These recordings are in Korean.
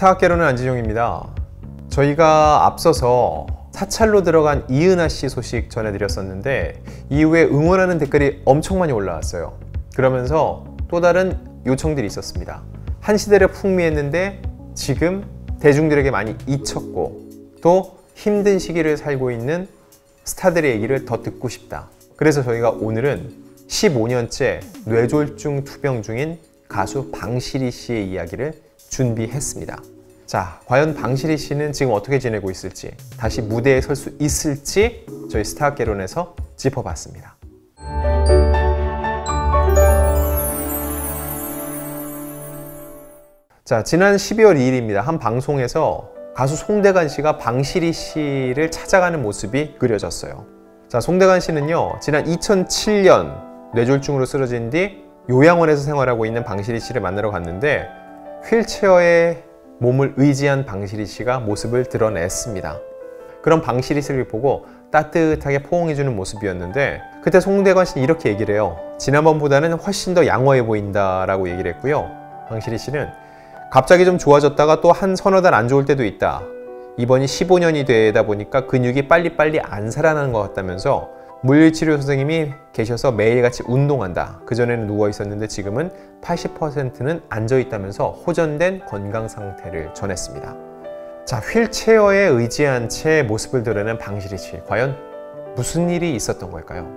스타학개론의 안진용입니다. 저희가 앞서서 사찰로 들어간 이은하 씨 소식 전해드렸었는데 이후에 응원하는 댓글이 엄청 많이 올라왔어요. 그러면서 또 다른 요청들이 있었습니다. 한 시대를 풍미했는데 지금 대중들에게 많이 잊혔고 또 힘든 시기를 살고 있는 스타들의 얘기를 더 듣고 싶다. 그래서 저희가 오늘은 15년째 뇌졸중 투병 중인 가수 방실이 씨의 이야기를 준비했습니다. 자, 과연 방실이 씨는 지금 어떻게 지내고 있을지, 다시 무대에 설 수 있을지 저희 스타학개론에서 짚어봤습니다. 자, 지난 12월 2일입니다. 한 방송에서 가수 송대관 씨가 방실이 씨를 찾아가는 모습이 그려졌어요. 자, 송대관 씨는요, 지난 2007년 뇌졸중으로 쓰러진 뒤 요양원에서 생활하고 있는 방실이 씨를 만나러 갔는데 휠체어에 몸을 의지한 방실이 씨가 모습을 드러냈습니다. 그런 방실이 씨를 보고 따뜻하게 포옹해주는 모습이었는데 그때 송대관 씨는 이렇게 얘기를 해요. 지난번보다는 훨씬 더 양호해 보인다 라고 얘기를 했고요. 방실이 씨는 갑자기 좀 좋아졌다가 또 한 서너 달 안 좋을 때도 있다. 이번이 15년이 되다 보니까 근육이 빨리빨리 안 살아나는 것 같다면서 물리치료 선생님이 계셔서 매일같이 운동한다. 그전에는 누워 있었는데 지금은 80%는 앉아 있다면서 호전된 건강 상태를 전했습니다. 자, 휠체어에 의지한 채 모습을 드러낸 방실이 씨. 과연 무슨 일이 있었던 걸까요?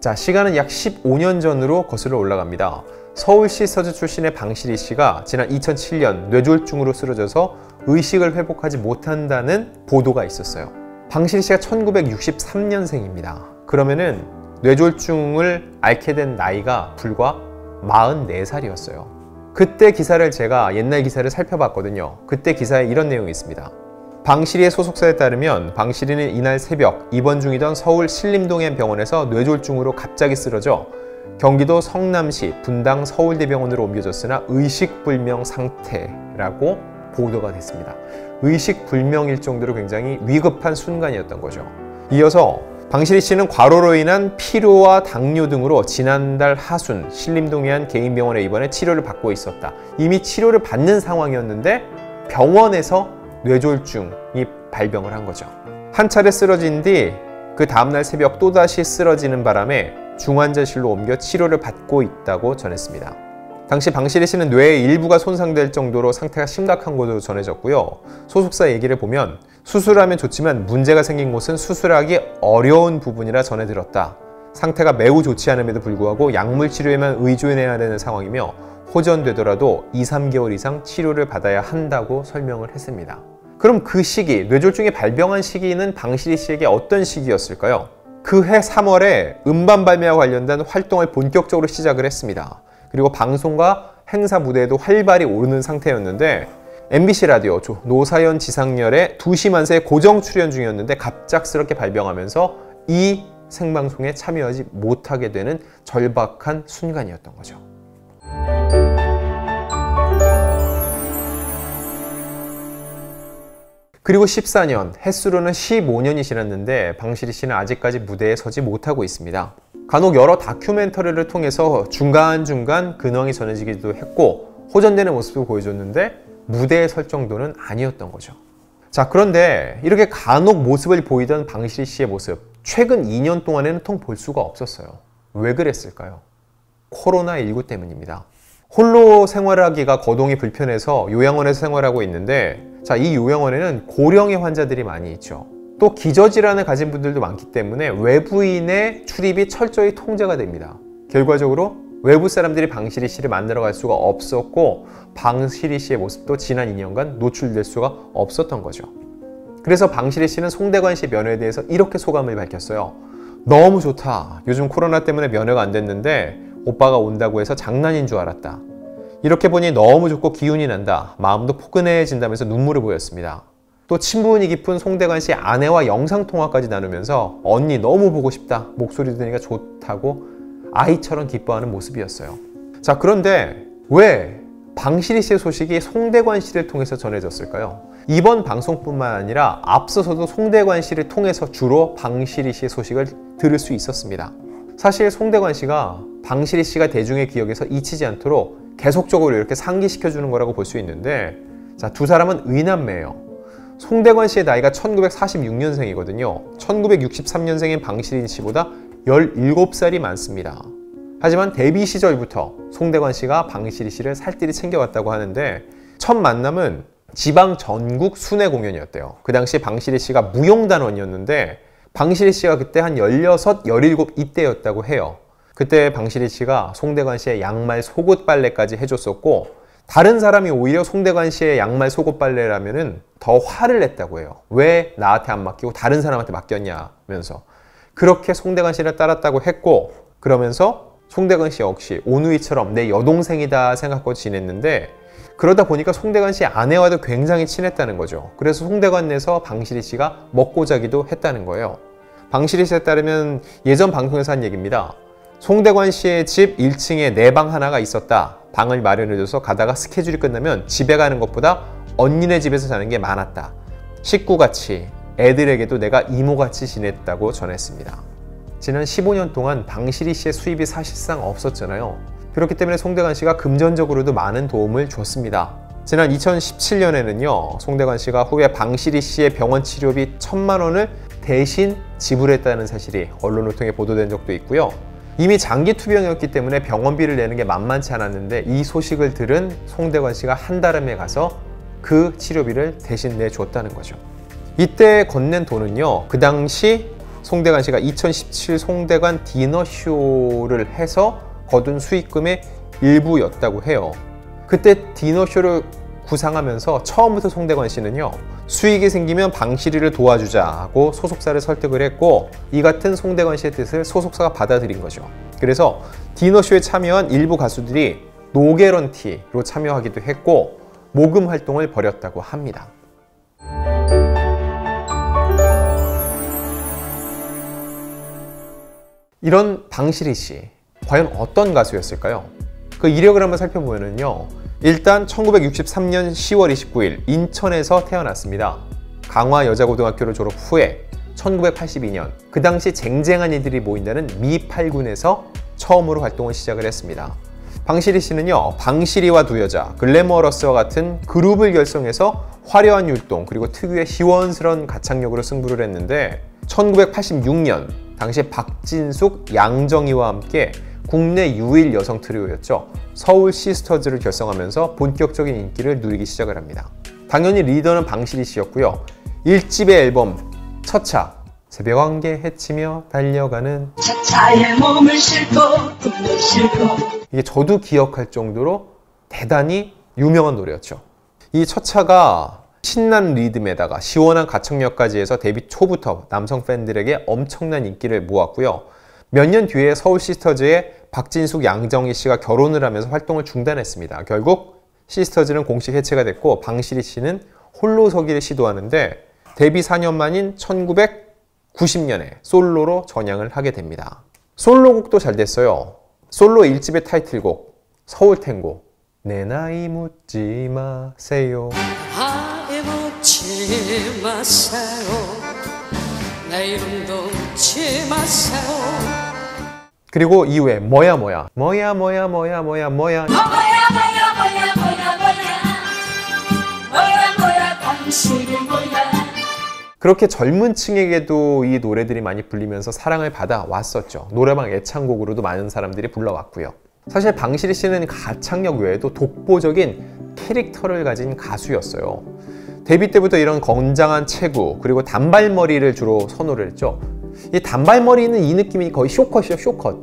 자, 시간은 약 15년 전으로 거슬러 올라갑니다. 서울시 서주 출신의 방실이 씨가 지난 2007년 뇌졸중으로 쓰러져서 의식을 회복하지 못한다는 보도가 있었어요. 방실이 씨가 1963년생입니다. 그러면은 뇌졸중을 앓게 된 나이가 불과 44살이었어요. 그때 기사를 제가 옛날 기사를 살펴봤거든요. 그때 기사에 이런 내용이 있습니다. 방실이의 소속사에 따르면 방실이는 이날 새벽 입원 중이던 서울 신림동의 병원에서 뇌졸중으로 갑자기 쓰러져 경기도 성남시 분당 서울대병원으로 옮겨졌으나 의식불명 상태라고 보도가 됐습니다. 의식불명일 정도로 굉장히 위급한 순간이었던 거죠. 이어서 방실이 씨는 과로로 인한 피로와 당뇨 등으로 지난달 하순 신림동의 한 개인병원에 입원해 치료를 받고 있었다. 이미 치료를 받는 상황이었는데 병원에서 뇌졸중이 발병을 한 거죠. 한 차례 쓰러진 뒤 그 다음날 새벽 또다시 쓰러지는 바람에 중환자실로 옮겨 치료를 받고 있다고 전했습니다. 당시 방실이 씨는 뇌의 일부가 손상될 정도로 상태가 심각한 것으로 전해졌고요. 소속사 얘기를 보면 수술하면 좋지만 문제가 생긴 곳은 수술하기 어려운 부분이라 전해 들었다. 상태가 매우 좋지 않음에도 불구하고 약물 치료에만 의존해야 되는 상황이며 호전되더라도 2~3개월 이상 치료를 받아야 한다고 설명을 했습니다. 그럼 그 시기, 뇌졸중이 발병한 시기는 방실이 씨에게 어떤 시기였을까요? 그해 3월에 음반 발매와 관련된 활동을 본격적으로 시작을 했습니다. 그리고 방송과 행사 무대에도 활발히 오르는 상태였는데 MBC 라디오 노사연 지상렬의 2시 만세에 고정 출연 중이었는데 갑작스럽게 발병하면서 이 생방송에 참여하지 못하게 되는 절박한 순간이었던 거죠. 그리고 14년, 햇수로는 15년이 지났는데 방실이 씨는 아직까지 무대에 서지 못하고 있습니다. 간혹 여러 다큐멘터리를 통해서 중간중간 근황이 전해지기도 했고 호전되는 모습을 보여줬는데 무대에 설 정도는 아니었던 거죠. 자, 그런데 이렇게 간혹 모습을 보이던 방실이 씨의 모습, 최근 2년 동안에는 통 볼 수가 없었어요. 왜 그랬을까요? 코로나19 때문입니다. 홀로 생활하기가 거동이 불편해서 요양원에서 생활하고 있는데 자, 이 요양원에는 고령의 환자들이 많이 있죠. 또 기저질환을 가진 분들도 많기 때문에 외부인의 출입이 철저히 통제가 됩니다. 결과적으로 외부 사람들이 방실이 씨를 만나러 갈 수가 없었고 방실이 씨의 모습도 지난 2년간 노출될 수가 없었던 거죠. 그래서 방실이 씨는 송대관 씨의 면회에 대해서 이렇게 소감을 밝혔어요. 너무 좋다. 요즘 코로나 때문에 면회가 안 됐는데 오빠가 온다고 해서 장난인 줄 알았다. 이렇게 보니 너무 좋고 기운이 난다. 마음도 포근해진다면서 눈물을 보였습니다. 또 친분이 깊은 송대관 씨 아내와 영상통화까지 나누면서 언니 너무 보고 싶다. 목소리 들으니까 좋다고 아이처럼 기뻐하는 모습이었어요. 자, 그런데 왜 방실이 씨의 소식이 송대관 씨를 통해서 전해졌을까요? 이번 방송뿐만 아니라 앞서서도 송대관 씨를 통해서 주로 방실이 씨의 소식을 들을 수 있었습니다. 사실 송대관 씨가 방실이 씨가 대중의 기억에서 잊히지 않도록 계속적으로 이렇게 상기시켜주는 거라고 볼 수 있는데 자, 두 사람은 의남매예요. 송대관 씨의 나이가 1946년생이거든요. 1963년생인 방시린 씨보다 17살이 많습니다. 하지만 데뷔 시절부터 송대관 씨가 방시리 씨를 살뜰히 챙겨왔다고 하는데 첫 만남은 지방 전국 순회 공연이었대요. 그 당시 방시리 씨가 무용단원이었는데 방시리 씨가 그때 한 16, 17 이때였다고 해요. 그때 방시리 씨가 송대관 씨의 양말 속옷 빨래까지 해줬었고 다른 사람이 오히려 송대관 씨의 양말 속옷 빨래라면은 더 화를 냈다고 해요. 왜 나한테 안 맡기고 다른 사람한테 맡겼냐면서. 그렇게 송대관 씨를 따랐다고 했고 그러면서 송대관 씨 역시 오누이처럼 내 여동생이다 생각하고 지냈는데 그러다 보니까 송대관 씨 아내와도 굉장히 친했다는 거죠. 그래서 송대관에서 방시리 씨가 먹고 자기도 했다는 거예요. 방시리 씨에 따르면 예전 방송에서 한 얘기입니다. 송대관 씨의 집 1층에 내 방 하나가 있었다. 방을 마련해줘서 가다가 스케줄이 끝나면 집에 가는 것보다 언니네 집에서 자는 게 많았다. 식구같이 애들에게도 내가 이모같이 지냈다고 전했습니다. 지난 15년 동안 방시리 씨의 수입이 사실상 없었잖아요. 그렇기 때문에 송대관 씨가 금전적으로도 많은 도움을 줬습니다. 지난 2017년에는요. 송대관 씨가 후에 방시리 씨의 병원 치료비 1,000만 원을 대신 지불했다는 사실이 언론을 통해 보도된 적도 있고요. 이미 장기 투병이었기 때문에 병원비를 내는 게 만만치 않았는데 이 소식을 들은 송대관 씨가 한달음에 가서 그 치료비를 대신 내줬다는 거죠. 이때 건넨 돈은요. 그 당시 송대관 씨가 2017 송대관 디너쇼를 해서 거둔 수익금의 일부였다고 해요. 그때 디너쇼를 구상하면서 처음부터 송대관 씨는요. 수익이 생기면 방시리를 도와주자 하고 소속사를 설득을 했고 이 같은 송대관 씨의 뜻을 소속사가 받아들인 거죠. 그래서 디너쇼에 참여한 일부 가수들이 노게런티로 참여하기도 했고 모금 활동을 벌였다고 합니다. 이런 방시리 씨, 과연 어떤 가수였을까요? 그 이력을 한번 살펴보면요. 일단 1963년 10월 29일 인천에서 태어났습니다. 강화여자고등학교를 졸업 후에 1982년 그 당시 쟁쟁한 이들이 모인다는 미8군에서 처음으로 활동을 시작을 했습니다. 방시리 씨는요. 방시리와 두 여자, 글래머러스와 같은 그룹을 결성해서 화려한 율동 그리고 특유의 시원스러운 가창력으로 승부를 했는데 1986년 당시 박진숙, 양정희와 함께 국내 유일 여성 트리오였죠. 서울 시스터즈를 결성하면서 본격적인 인기를 누리기 시작을 합니다. 당연히 리더는 방시리 씨였고요. 1집의 앨범 첫차 새벽 안개 헤치며 달려가는 차차에 몸을 싣고 꿈을 싣고 이게 저도 기억할 정도로 대단히 유명한 노래였죠. 이 첫차가 신난 리듬에다가 시원한 가창력까지 해서 데뷔 초부터 남성 팬들에게 엄청난 인기를 모았고요. 몇 년 뒤에 서울 시스터즈의 박진숙, 양정희 씨가 결혼을 하면서 활동을 중단했습니다. 결국 시스터즈는 공식 해체가 됐고 방시리 씨는 홀로 서기를 시도하는데 데뷔 4년 만인 1990년에 솔로로 전향을 하게 됩니다. 솔로곡도 잘 됐어요. 솔로 1집의 타이틀곡 서울탱고 내 나이 묻지 마세요. 나이 묻지 마세요. 내 이름도 묻지 마세요. 그리고 이후에 뭐야 당신은 뭐야. 그렇게 젊은 층에게도 이 노래들이 많이 불리면서 사랑을 받아왔었죠. 노래방 애창곡으로도 많은 사람들이 불러왔고요. 사실 방시리 씨는 가창력 외에도 독보적인 캐릭터를 가진 가수였어요. 데뷔 때부터 이런 건장한 체구 그리고 단발머리를 주로 선호를 했죠. 이 단발머리는 이 느낌이 거의 쇼컷이요, 쇼컷.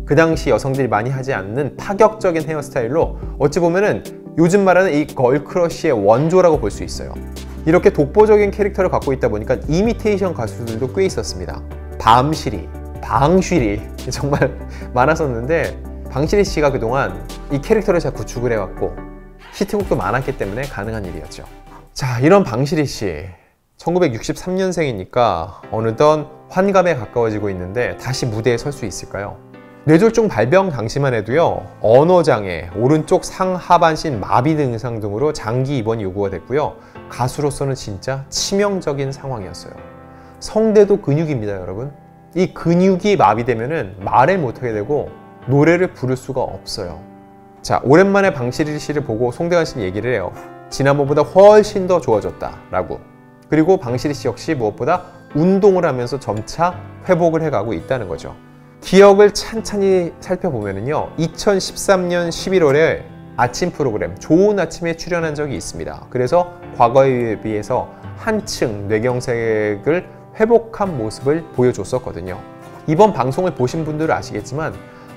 그 당시 여성들이 많이 하지 않는 파격적인 헤어스타일로 어찌 보면은 요즘 말하는 이 걸크러쉬의 원조라고 볼 수 있어요. 이렇게 독보적인 캐릭터를 갖고 있다 보니까 이미테이션 가수들도 꽤 있었습니다. 밤시리, 방쉬리 정말 많았었는데 방시리 씨가 그동안 이 캐릭터를 잘 구축을 해왔고 히트곡도 많았기 때문에 가능한 일이었죠. 자, 이런 방시리 씨 1963년생이니까 어느덧 환갑에 가까워지고 있는데 다시 무대에 설 수 있을까요? 뇌졸중 발병 당시만 해도요. 언어장애, 오른쪽 상하반신 마비 증상 등으로 장기 입원이 요구가 됐고요. 가수로서는 진짜 치명적인 상황이었어요. 성대도 근육입니다, 여러분. 이 근육이 마비되면은 말을 못하게 되고 노래를 부를 수가 없어요. 자, 오랜만에 방시리 씨를 보고 송대관 씨는 얘기를 해요. 지난번보다 훨씬 더 좋아졌다라고. 그리고 방실이 씨 역시 무엇보다 운동을 하면서 점차 회복을 해가고 있다는 거죠. 기억을 찬찬히 살펴보면요, 2013년 11월에 아침 프로그램 좋은 아침에 출연한 적이 있습니다. 그래서 과거에 비해서 한층 뇌경색을 회복한 모습을 보여줬었거든요. 이번 방송을 보신 분들은 아시겠지만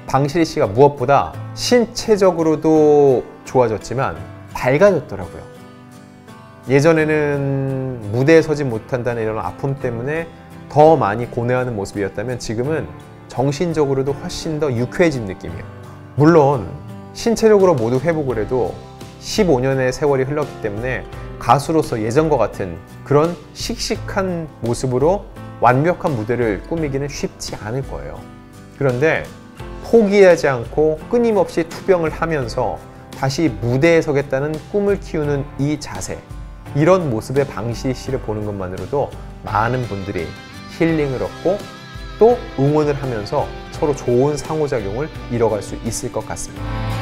방실이 씨가 무엇보다 신체적으로도 좋아졌지만 밝아졌더라고요. 예전에는 무대에 서지 못한다는 이런 아픔 때문에 더 많이 고뇌하는 모습이었다면 지금은 정신적으로도 훨씬 더 유쾌해진 느낌이에요. 물론 신체적으로 모두 회복을 해도 15년의 세월이 흘렀기 때문에 가수로서 예전과 같은 그런 씩씩한 모습으로 완벽한 무대를 꾸미기는 쉽지 않을 거예요. 그런데 포기하지 않고 끊임없이 투병을 하면서 다시 무대에 서겠다는 꿈을 키우는 이 자세, 이런 모습의 방실이 씨를 보는 것만으로도 많은 분들이 힐링을 얻고 또 응원을 하면서 서로 좋은 상호작용을 이뤄갈 수 있을 것 같습니다.